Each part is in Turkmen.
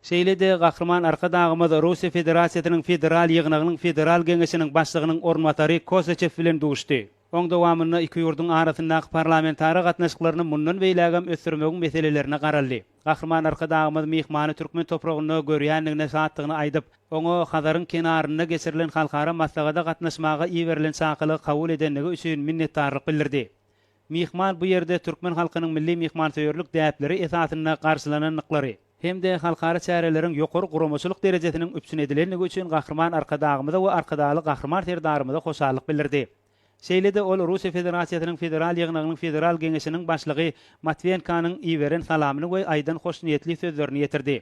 Şeýle-de gahrman arka dagymyz Russiýa Federatsiýasynyň federal ýygynynyň federal geňeşiniň başlygynyň ornwatary Kosachev bilen duşdy. Oň dowamyny iki ýurdun arasyndaky parlamentary gatnaşyklaryny mundan beýlägem ösdürmegiň meselelerini garaldy. Gahrman arka dagymyz mihmany türkmen topragyny görýändigine saatlygyny aýdyp, oňa Hazaryň kenaryna geçirilen halkara maslagada gatnaşmaga iýerilen çakyly kabul edendigi üçin minnetdarlyk bildirdi. Mihman bu ýerde türkmen halkynyň milli mihmanseýerlik däpleri esasyna garşylananlyklary hem de halkara çäreleriň ýokary guramaçylyk derejesiniň üpsün edilenligi üçin gahrman arka dagymyza we arkadaly gahrman terdarymyza hoşallyk bildirdi. Şeýle-de ol Russiýa Federatsiýasynyň federal ýygynynyň federal geňeşiniň başlygy Matvenkanyň iýeren salamyny we aýdan hoş niýetli sözlerini ýetirdi.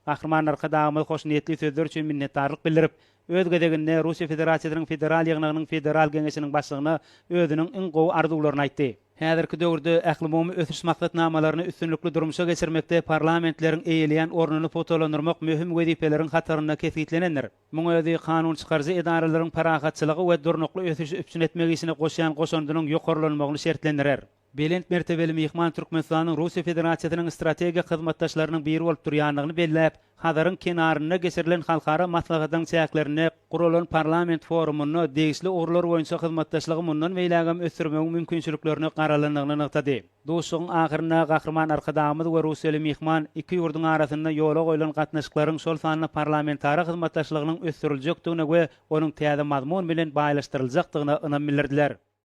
Gahrman arka dagymyz hoş niýetli sözler üçin minnetdarlyk bildirip, öz gedeginde Russiýa Federatsiýasynyň federal ýygynynyň federal geňeşiniň başlygyna özüniň iň gowy arzularyny aýtdy. Häzirki döwürde ähli ösüş maksatnamalaryny üstünlikli durmuşa geçirmekde parlamentleriň eýilýän ornuny fotolandyrmak möhüm wezipeleriň hatyryna kesitlenenler. Muňa özi kanun çykarjy edaralaryň parahatçylygy we durnukly ösüş üpsün etmegisine goşýan goşandynyň ýokarlanmagyny şertlendirer. Belent mertebeli mihman Türkmenistanyň Russiýa Federatsiýasynyň strategiýa hyzmatdaşlarynyň biri bolup durýanlygyny belläp, Hazaryň kenaryna geçirilen halkara maslahataň çäklerini guralan parlament forumuny degişli urlar boýunça hyzmatdaşlygy mundan beýlägem ösdürmegiň mümkinçiliklerini garalandygyny nykdy. Duşuň ahyryna gahrman arkadagymyz we Russiýaly mihman iki ýurdun arasynda ýola goýulan gatnaşyklaryň şol sanyny parlamentary hyzmatdaşlygynyň ösdüriljekdigine we onuň täze mazmun bilen baýlaşdyryljakdygyna ynam bildirdiler.